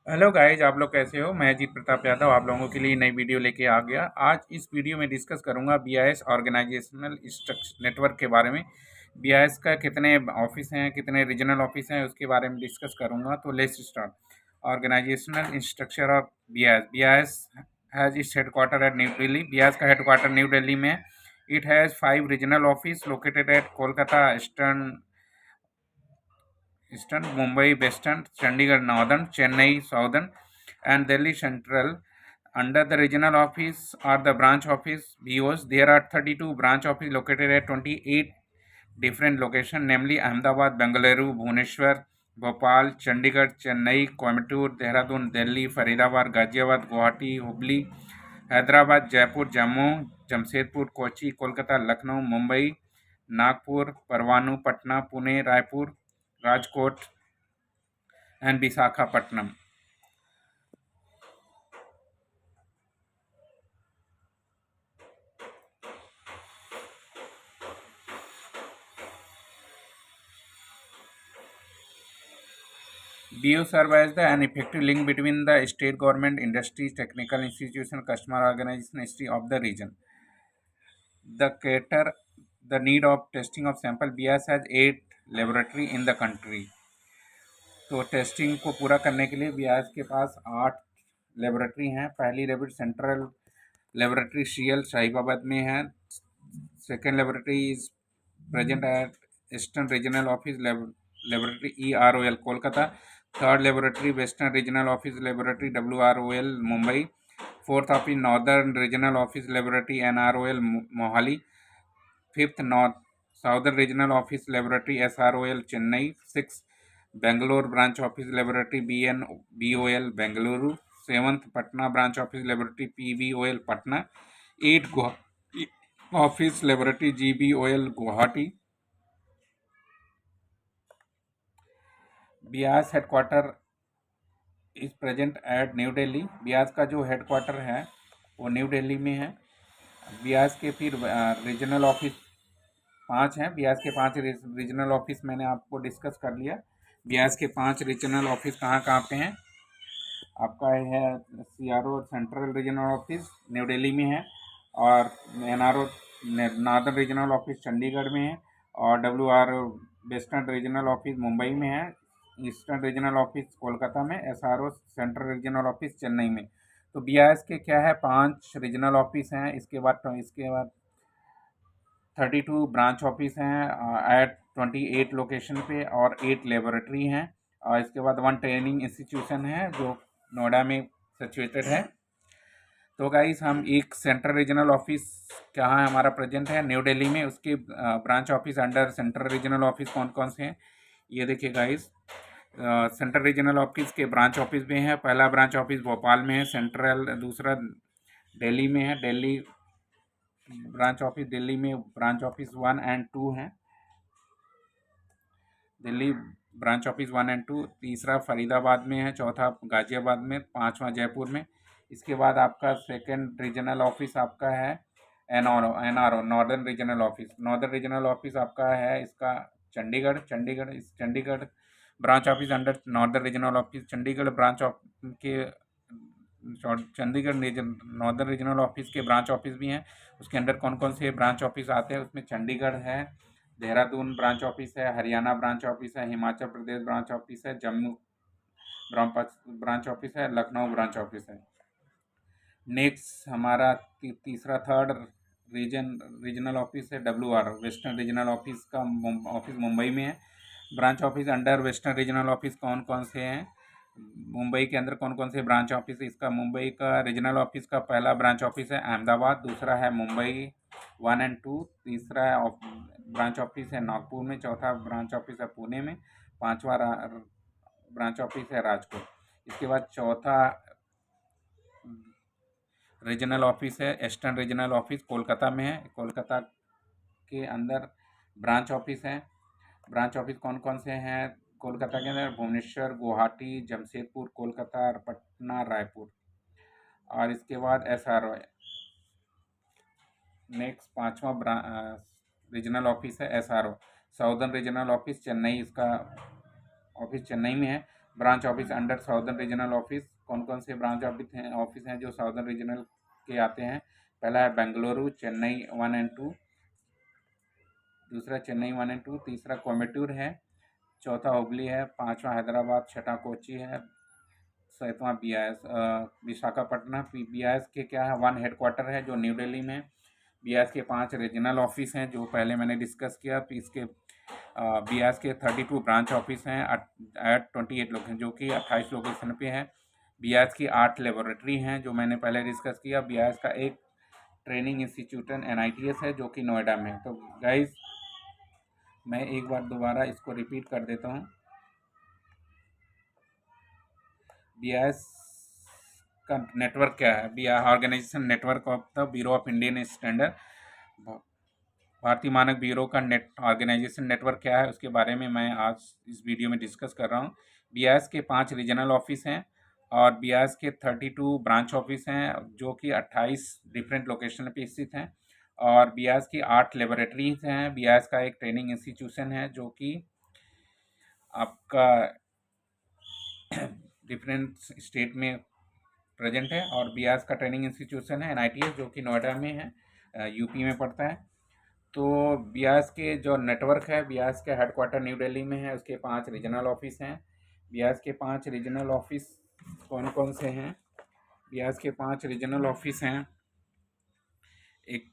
Hello guys, आप लोग कैसे हो। मैं अजीत प्रताप यादव आप लोगों के लिए नई वीडियो लेके आ गया। आज इस वीडियो में डिस्कस करूंगा बीआईएस ऑर्गेनाइजेशनल नेटवर्क के बारे में। बीआईएस का कितने ऑफिस हैं, कितने रीजनल ऑफिस हैं, उसके बारे में डिस्कस करूंगा। तो let's start. Organisational structure of BIS. BIS has its headquarter at New Delhi. BIS का हेडक्वार्टर न्यू दिल्ली में है। It has 5 regional office located at Kolkata eastern, Mumbai western, Chandigarh northern, Chennai southern, and Delhi Central. Under the regional office are the branch office BOs. There are 32 branch office located at 28 different locations, namely Ahmedabad, Bengaluru, Bhubaneswar, Bhopal, Chandigarh, Chennai, Coimbatore, Dehradun, Delhi, Faridabad, Ghaziabad, Guwahati, Hubli, Hyderabad, Jaipur, Jammu, Jamshedpur, Kochi, Kolkata, Lucknow, Mumbai, Nagpur, Parvanu, Patna, Pune, Raipur, Rajkot, and Visakhapatnam. BO serve as an effective link between the state government, industries, technical institution, customer organization, history of the region. The cater the need of testing of sample. BIS has 8 laboratory in the country. तो testing को पूरा करने के लिए BIS के पास 8 laboratory हैं। पहली laboratory central laboratory CL Sahibabad में है। Second laboratory is present at eastern regional office laboratory EROL Kolkata. Third laboratory western regional office laboratory WROL Mumbai. Fourth office northern regional office laboratory NROL Mohali. Fifth north southern regional office laboratory SROL Chennai. Six Bangalore branch office laboratory BOL Bengaluru. Seventh Patna branch office laboratory PBOL Patna. Eight office laboratory GBOL Guwahati. बियास headquarter is present eight New Delhi. Beas का जो headquarter है वो new Delhi में है। बियास के फिर regional office 5 हैं। बियास के 5 रीजनल ऑफिस मैंने आपको डिस्कस कर लिया। बियास के 5 रीजनल ऑफिस कहाँ कहाँ पे हैं। आपका है CRO central regional office new Delhi में है, और NRO northern regional office Chandigarh में है, और WRO western regional office Mumbai में है, ईस्टर्न रीजनल ऑफिस कोलकाता में, SRO central regional office Chennai में। तो BIS के क्या है 5 रीजनल ऑफिस हैं। इसके बाद 32 ब्रांच ऑफिस हैं एट 28 लोकेशन पे, और 8 लेबोरेटरी हैं। और इसके बाद 1 ट्रेनिंग इंस्टीट्यूशन है जो नोएडा में सिचुएटेड है। तो गाइस हम एक सेंट्रल रीजनल ऑफिस कहाँ है हमारा प्रेजेंट है न्यू दिल्ली में। उसके branch office under central regional office कौन कौन से हैं ये देखिए गाइस। सेंट्रल रीजनल ऑफिस के ब्रांच ऑफिस भी हैं। पहला ब्रांच ऑफिस भोपाल में है सेंट्रल। दूसरा दिल्ली में है, दिल्ली ब्रांच ऑफिस दिल्ली में ब्रांच ऑफिस 1 एंड 2 हैं। Delhi branch office 1 and 2। तीसरा फरीदाबाद में है, चौथा गाजियाबाद में, पांचवा जयपुर में। इसके बाद आपका सेकंड रीजनल ऑफिस आपका है NRO northern regional office. Northern regional office आपका है इसका Chandigarh branch office under northern regional office Chandigarh branch of के चंडीगढ़ नॉर्दर्न रीजनल ऑफिस के ब्रांच ऑफिस भी हैं। उसके अंडर कौन कौन से ब्रांच ऑफिस आते हैं उसमें चंडीगढ़ है, देहरादून ब्रांच ऑफिस है, हरियाणा ब्रांच ऑफिस है, हिमाचल प्रदेश ब्रांच ऑफिस है, जम्मू ब्रांच ऑफिस है, लखनऊ ब्रांच ऑफिस है। नेक्स्ट हमारा तीसरा थर्ड रीजनल ऑफिस है WR वेस्टर्न रीजनल ऑफिस का ऑफिस मुंबई में है। Branch office under western regional office कौन कौन से हैं, मुंबई के अंदर कौन कौन से ब्रांच ऑफिस है। इसका मुंबई का रीजनल ऑफिस का पहला ब्रांच ऑफिस है अहमदाबाद, दूसरा है मुंबई 1 एंड 2, तीसरा ब्रांच ऑफिस है नागपुर में, चौथा ब्रांच ऑफिस है पुणे में, पांचवा ब्रांच ऑफिस है राजकोट। इसके बाद चौथा रीजनल ऑफिस है ईस्टर्न रीजनल ऑफिस कोलकाता में है। कोलकाता के अंदर ब्रांच ऑफिस है। ब्रांच ऑफिस कौन कौन से हैं कोलकाता के अंदर, भुवनेश्वर, गुवाहाटी, जमशेदपुर, कोलकाता, पटना, रायपुर। और इसके बाद SRO नेक्स्ट पांचवा रीजनल ऑफिस है SRO southern regional office Chennai. इसका ऑफिस चेन्नई में है। Branch office under southern regional office, कौन कौन से ब्रांच ऑफिस हैं जो साउदर्न रीजनल के आते हैं? पहला है बेंगलुरु, चेन्नई 1 और 2, दूसरा चेन्नई 1 और 2, तीसरा कोयम्बटूर है, चौथा हुबली है, पांचवा हैदराबाद, छठा कोची है, सातवां बीआईएस विशाखापट्टनम। बीआईएस के क्या है, 1 हेडक्वार्टर है जो न्यू दिल्ली में। बीआईएस के 5 रीजनल ऑफिस हैं जो पहले मैंने डिस्कस किया। तो इसके बीआईएस के 32 ब्रांच ऑफिस हैं एट 28 लोकेशन, जो कि 28 लोकेशन पे है। बीआईएस की 8 लेबोरेटरी हैं जो मैंने पहले डिस्कस किया। बीआईएस का एक ट्रेनिंग इंस्टीट्यूट NITS है जो कि नोएडा में है। तो गाइज मैं एक बार दोबारा इसको रिपीट कर देता हूँ। बीआईएस का नेटवर्क क्या है? BIS organisation network of the bureau of Indian standard, भारतीय मानक ब्यूरो का ऑर्गेनाइजेशन नेटवर्क क्या है, उसके बारे में मैं आज इस वीडियो में डिस्कस कर रहा हूँ। बीआईएस के 5 रीजनल ऑफिस हैं और बीआईएस के 32 ब्रांच ऑफिस हैं जो कि 28 डिफरेंट लोकेशन पे स्थित हैं, और बीआईएस की 8 लेबोरेटरीज हैं। बीआईएस का एक ट्रेनिंग इंस्टीट्यूशन है जो कि आपका डिफरेंट स्टेट में प्रेजेंट है, और बीआईएस का ट्रेनिंग इंस्टीट्यूशन है NITS जो कि नोएडा में है, यूपी में पड़ता है। तो बीआईएस के जो नेटवर्क है, बीआईएस के हेडक्वार्टर न्यू दिल्ली में है, उसके 5 रीजनल ऑफिस हैं। बीआईएस के 5 रीजनल ऑफिस कौन कौन से हैं? बीआईएस के 5 रीजनल ऑफिस हैं। एक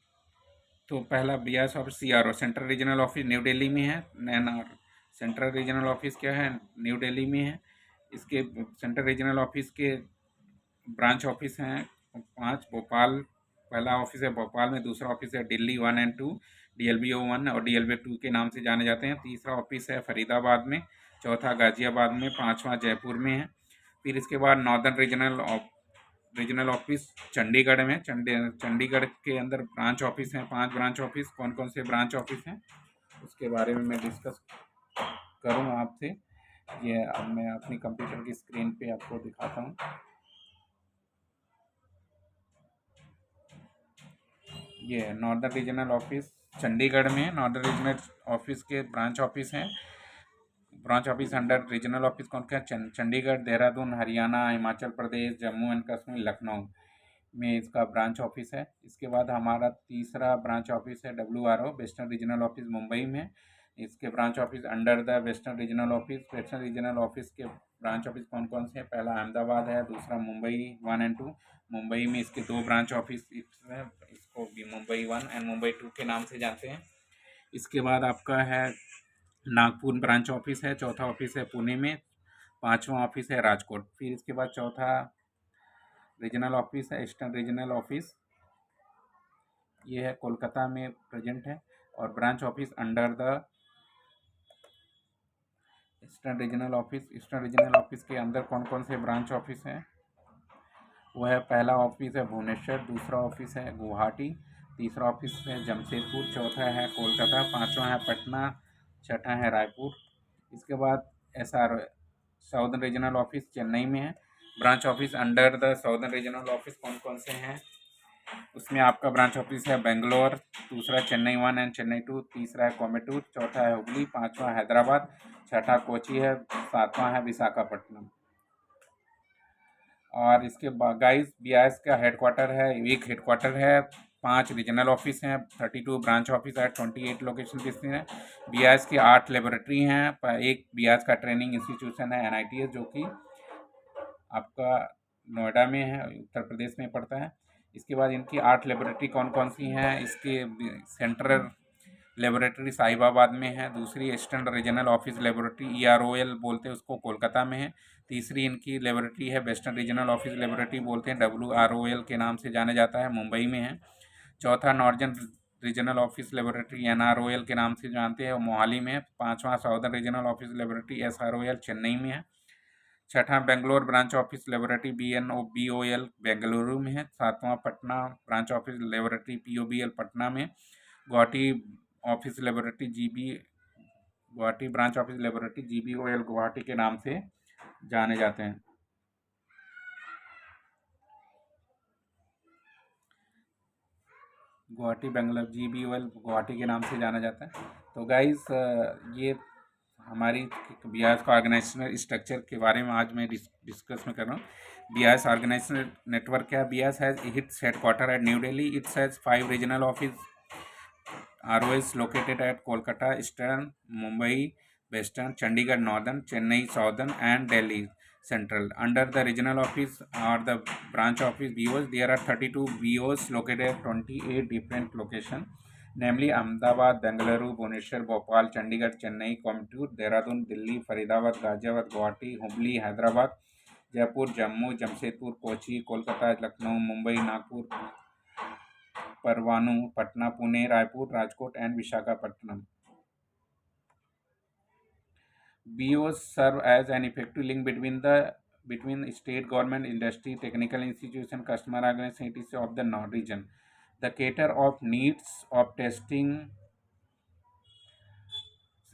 तो पहला BIS office CRO, central regional office new Delhi में है। NR सेंट्रल रीजनल ऑफिस क्या है? न्यू दिल्ली में है। इसके सेंट्रल रीजनल ऑफिस के ब्रांच ऑफिस हैं 5। भोपाल पहला ऑफिस है भोपाल में, दूसरा ऑफिस है दिल्ली 1 और 2, DLBO 1 और DLBO 2 के नाम से जाने जाते हैं। तीसरा ऑफिस है फरीदाबाद में, चौथा गाजियाबाद में, पांचवा जयपुर में है। फिर इसके बाद नॉर्दर्न रीजनल ऑफिस चंडीगढ़ में। चंडीगढ़ के अंदर ब्रांच ऑफिस हैं 5 ब्रांच ऑफिस। कौन कौन से ब्रांच ऑफिस हैं उसके बारे में मैं डिस्कस करूँगा आपसे। ये अब मैं अपनी कंप्यूटर की स्क्रीन पे आपको दिखाता हूँ। ये नॉर्दर्न रीजनल ऑफिस चंडीगढ़ में, नॉर्दर्न रीजनल ऑफिस के ब्रांच ऑफिस हैं। Branch office under regional office कौन क्या? चंडीगढ़, देहरादून, हरियाणा, हिमाचल प्रदेश, जम्मू एंड कश्मीर, लखनऊ में इसका ब्रांच ऑफिस है। इसके बाद हमारा तीसरा ब्रांच ऑफिस है WRO, western regional office, Mumbai में। इसके branch office under the western regional office. Western regional office के ब्रांच ऑफिस कौन कौन से हैं? पहला अहमदाबाद है, दूसरा मुंबई 1 और 2। मुंबई में इसके 2 ब्रांच ऑफिस हैं, इसको भी मुंबई 1 एंड मुंबई 2 के नाम से जानते हैं। इसके बाद आपका है नागपुर ब्रांच ऑफिस है, चौथा ऑफिस है पुणे में, पांचवा ऑफिस है राजकोट। फिर इसके बाद चौथा रीजनल ऑफिस है ईस्टर्न रीजनल ऑफिस, ये है कोलकाता में प्रेजेंट है, और branch office under the eastern regional office. Eastern regional office के अंदर कौन कौन से ब्रांच ऑफिस हैं? वो है पहला ऑफिस है भुवनेश्वर, दूसरा ऑफिस है गुवाहाटी, तीसरा ऑफिस है जमशेदपुर, चौथा है कोलकाता, पांचवा है पटना, छठा है रायपुर। इसके बाद SR southern regional office Chennai में है। Branch office under the southern regional office कौन कौन से हैं? उसमें आपका ब्रांच ऑफिस है बेंगलोर, दूसरा चेन्नई 1 एंड चेन्नई 2, तीसरा है कोयम्बटूर, चौथा है हुबली, पांचवा हैदराबाद, छठा कोची है, सातवां है विशाखापट्टनम। और इसके गाइस बीआईएस का हेडक्वार्टर है, एक हेडक्वार्टर है, 5 रीजनल ऑफिस हैं, 32 ब्रांच ऑफिस है, 28 लोकेशन पे स्थित है। बीआईएस की 8 लेबोरेटरी हैं, एक बीआईएस का ट्रेनिंग इंस्टीट्यूशन है NITS जो कि आपका नोएडा में है, उत्तर प्रदेश में पड़ता है। इसके बाद इनकी 8 लेबोरेटरी कौन कौन सी हैं? इसके सेंट्रल लेबोरेटरी साहिबाबाद में है, दूसरी eastern regional office laboratory EROL बोलते हैं उसको, कोलकाता में है। तीसरी इनकी लेबोरेटरी है वेस्टर्न रीजनल ऑफिस लेबोरेटरी बोलते हैं, WROL के नाम से जाने जाता है, मुंबई में है। चौथा northern regional office laboratory NROL के नाम से जानते हैं, मोहाली में है। पांचवा southern regional office laboratory SROL Chennai में है। छठा Bangalore branch office laboratory BOL Bengaluru में है। सातवां Patna branch office laboratory POBL Patna में। Guwahati office laboratory Guwahati branch office laboratory GBOL Guwahati के नाम से जाने जाते हैं। गुवाहाटी बेंगलोर GBOL गुवाहाटी के नाम से जाना जाता है। तो गाइस ये हमारी BIS का ऑर्गेनाइजेशनल स्ट्रक्चर के बारे में आज मैं डिस्कस में कर रहा हूँ। BIS ऑर्गेनाइजेशनल नेटवर्क क्या है? BIS has its headquarter at New Delhi. Its has 5 regional office ROs located at Kolkata Eastern, Mumbai Western, Chandigarh Northern, Chennai Southern, and Delhi Central. Under the regional office or the branch office BOs, there are 32 BOs located at 28 different locations, namely Ahmedabad, Bengaluru, Bhubaneswar, Bhopal, Chandigarh, Chennai, Coimbatore, Dehradun, Delhi, Faridabad, Ghaziabad, Guwahati, Hubli, Hyderabad, Jaipur, Jammu, Jamshedpur, Kochi, Kolkata, Lucknow, Mumbai, Nagpur, Parwanoo, Patna, Pune, Raipur, Rajkot, and Visakhapatnam. BOs serve as an effective link between state government, industry, technical institution, customer organization etc. of the North region. The cater of needs of testing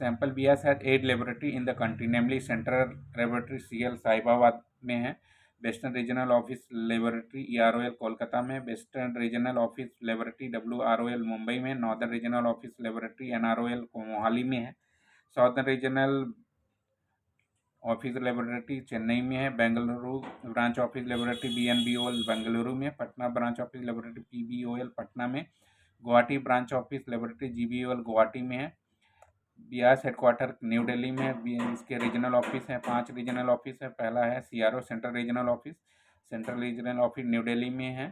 sample. BIS has 8 laboratory in the country, namely Central Laboratory CL Sahibabad में है, western regional office laboratory EROL Kolkata में, western regional office laboratory WROL Mumbai में, northern regional office laboratory NROL Mohali में है, southern regional office laboratory Chennai में है, Bengaluru branch office laboratory BNBOL Bengaluru में, Patna branch office laboratory PBOL Patna में, Guwahati branch office laboratory GBOL Guwahati में है। BIS हेडक्वार्टर न्यू दिल्ली में। इसके रीजनल ऑफिस हैं, 5 रीजनल ऑफिस है। पहला है CRO central regional office. Central regional office new Delhi में है।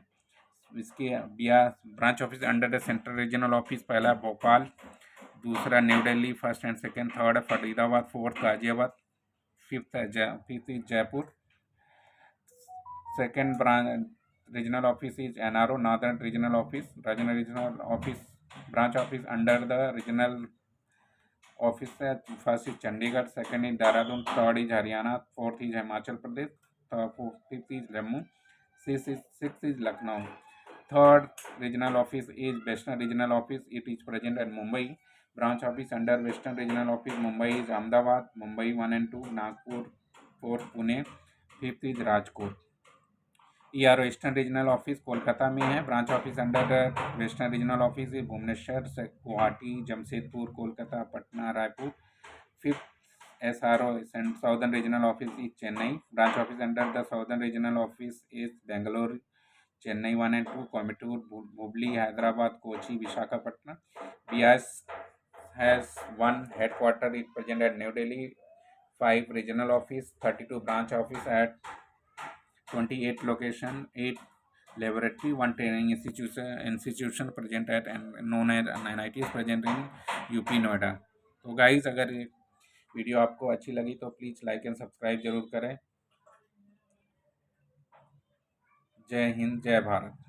इसके BIS branch office under the central regional office, पहला भोपाल, दूसरा new Delhi, first and second, third Faridabad, fourth Ghaziabad, fifth is Jaipur. Second regional office is NRO Northern Regional Office. Regional office branch office under the regional office है। First is Chandigarh, second is Dehradun, third is Haryana, fourth is Himachal Pradesh, fifth is Jammu, six is Lucknow. Third regional office is western regional office. It is present at Mumbai. Branch office under western regional office Mumbai is Ahmedabad, Mumbai 1 and 2, Nagpur, fourth Pune, fifth is Rajkot. ERO eastern regional office Kolkata में है। Branch office under western regional office Bhubaneswar, Guwahati, Jamshedpur, Kolkata, Patna, Raipur. Fifth SRO southern regional office is Chennai. Branch office under the southern regional office is Bangalore, Chennai 1 and 2, Coimbatore, Hubli, Hyderabad, Kochi, Visakhapatnam. BIS has 1 headquarter is present at New Delhi, 5 regional office, 32 branch office at 28 location, 8 laboratory, 1 training institution present at and known as NIT is present in UP Noida. तो guys अगर video आपको अच्छी लगी तो please like and subscribe जरूर करें। जय हिंद, जय भारत।